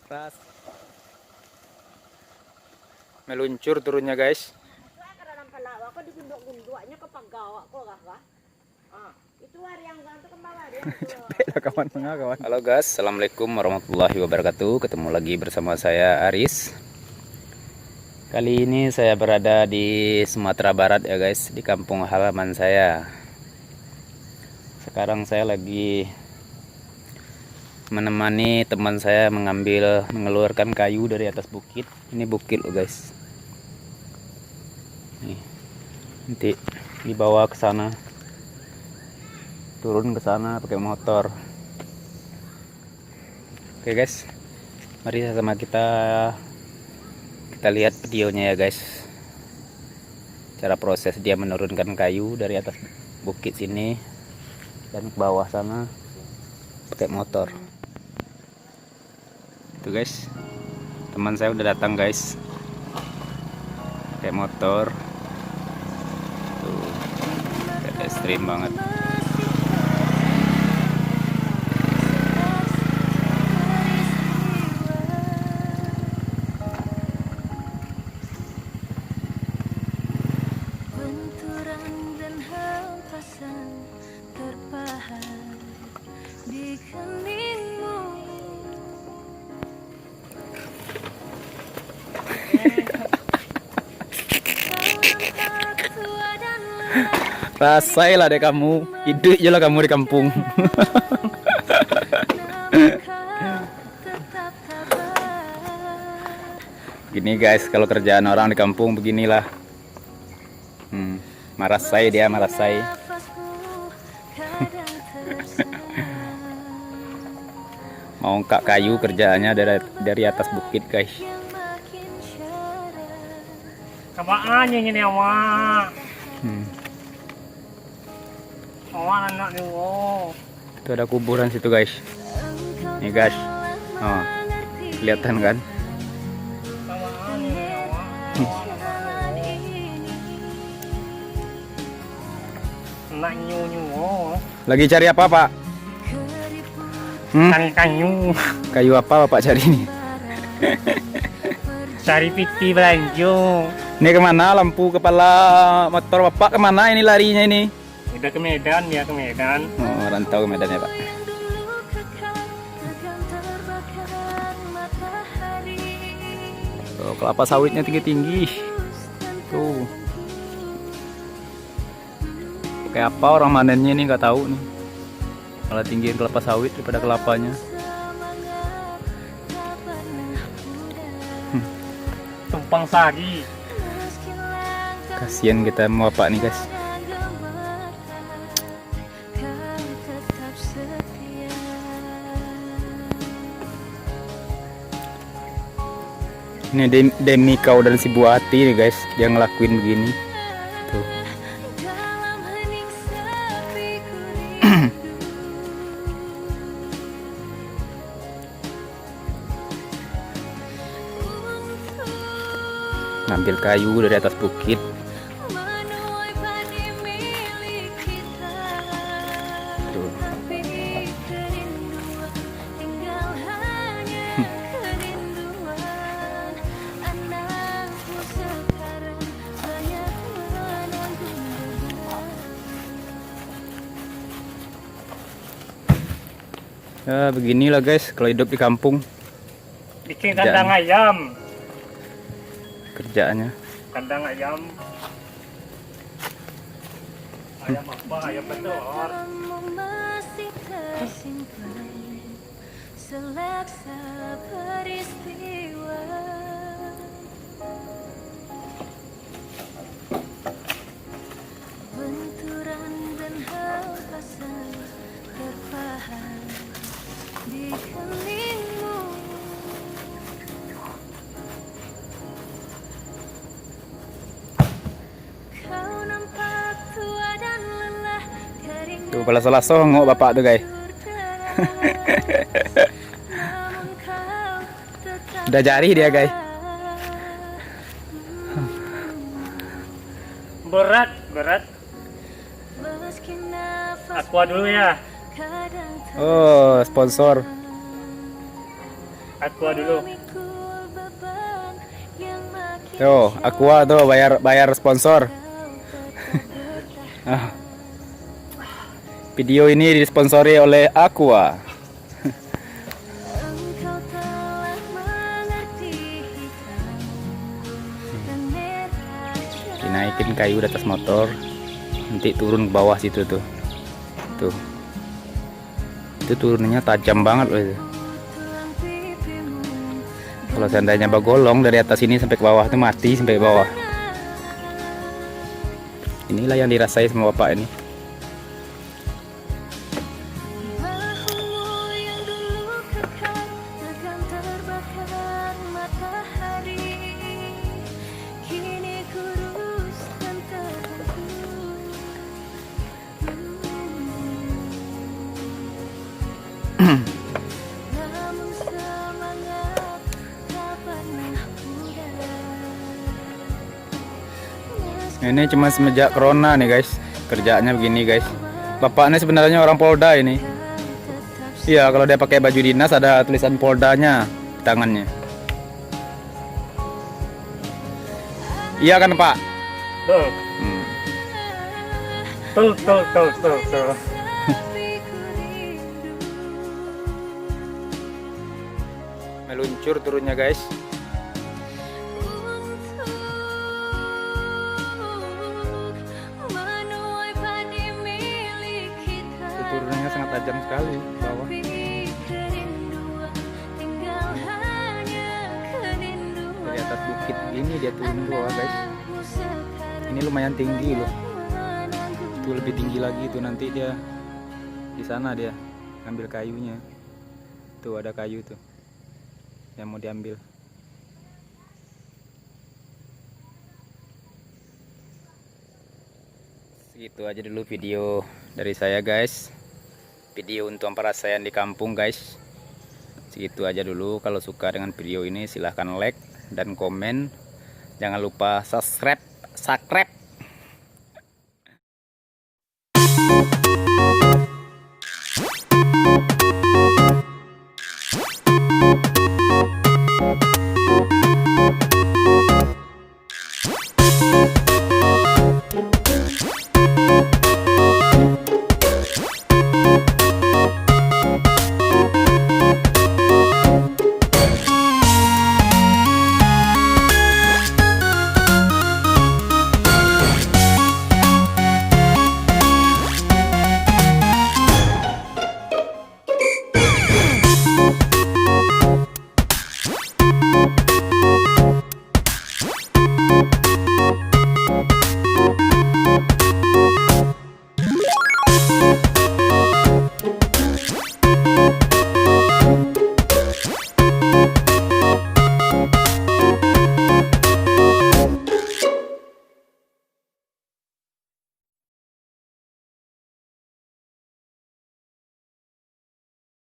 Ras. Meluncur turunnya guys. Halo guys, assalamualaikum warahmatullahi wabarakatuh. Ketemu lagi bersama saya Aris. Kali ini saya berada di Sumatera Barat ya guys, di kampung halaman saya. Sekarang saya lagi menemani teman saya mengeluarkan kayu dari atas bukit. Ini bukit loh guys. Nih, nanti dibawa ke sana, turun ke sana pakai motor. Oke guys, mari sama kita lihat videonya ya guys. Cara proses dia menurunkan kayu dari atas bukit sini dan ke bawah sana pakai motor. Itu guys, teman saya udah datang guys, pakai motor. Tuh, ekstrim banget. Rasailah deh kamu, hidup aja lah kamu di kampung. Gini guys, kalau kerjaan orang di kampung beginilah. Marasai dia, marasai. Mau ngangkat kayu kerjaannya dari atas bukit guys. Kabaannya ini awak. Awak anak ni wo. Itu ada kuburan situ guys. Nih guys. Oh, kelihatan kan? Kabaannya ni awak. Nak nyu wo. Lagi cari apa pak? Cari kayu. Kayu apa bapak cari ini? Cari piti belanjo. Ini kemana lampu kepala motor bapak, kemana ini larinya ini? Udah ke Medan, dia ke Medan. Oh, rantau ke Medan ya pak. Tuh, kelapa sawitnya tinggi-tinggi. Tuh. Kayak apa orang manennya ini nggak tahu nih. Malah tinggiin kelapa sawit daripada kelapanya. Tumpang sari. Kasian kita mau bapak nih guys. Ini demi kau dan si buah hati nih guys, dia ngelakuin begini. Tuh. Ngambil kayu dari atas bukit. Tuh. Ya beginilah guys kalau hidup di kampung. Bikin kandang ayam. Kerjaannya. Kandang ayam. Ayam apa? Ayam petelur. Seleksa peristiwa. Benturan dan hampasan terpahat di keningmu. Kau nampak tua dan lelah. Tuh pala salah songok bapak tuh guys. Udah jari dia guys. Berat, berat. Meski nafas Aqua dulu ya. kadang Oh, sponsor. Aqua dulu. memikul beban yang makin Tuh, Aqua tuh bayar sponsor. Ah. Video ini disponsori oleh Aqua. engkau telah mengerti hitam dan merah. Dinaikin kayu di atas motor, nanti turun ke bawah situ tuh. Tuh. Itu turunnya tajam banget loh itu. Tulang pipimu Kalau seandainya bagolong dari atas ini sampai ke bawah tuh mati sampai ke bawah. Inilah yang dirasai sama bapak ini. bahumu yang dulu kekar takkan terbakar matahari, kini kurus dan terbentuk. Namun semangat tak pernah pudar. Ini cuma semenjak corona nih guys, kerjaannya begini guys. Bapaknya sebenarnya orang Polda ini. Iya, kalau dia pakai baju dinas ada tulisan Poldanya di tangannya. Iya kan Pak? Tuh, Hmm. tuh. Meluncur turunnya guys. Itu turunnya sangat tajam sekali ke bawah. Dari atas bukit gini dia turun ke bawah guys. Ini lumayan tinggi loh. Itu lebih tinggi lagi tuh, nanti dia di sana dia ambil kayunya. Tuh ada kayu tuh yang mau diambil. Segitu aja dulu video dari saya guys. Video untuk perasaan di kampung guys. Segitu aja dulu. Kalau suka dengan video ini silahkan like dan komen. Jangan lupa subscribe